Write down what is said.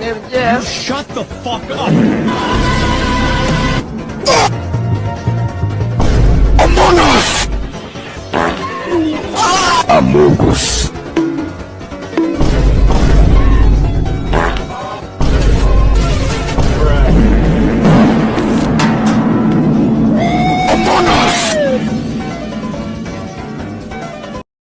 Sir Jeff. Shut the fuck up! Among Us!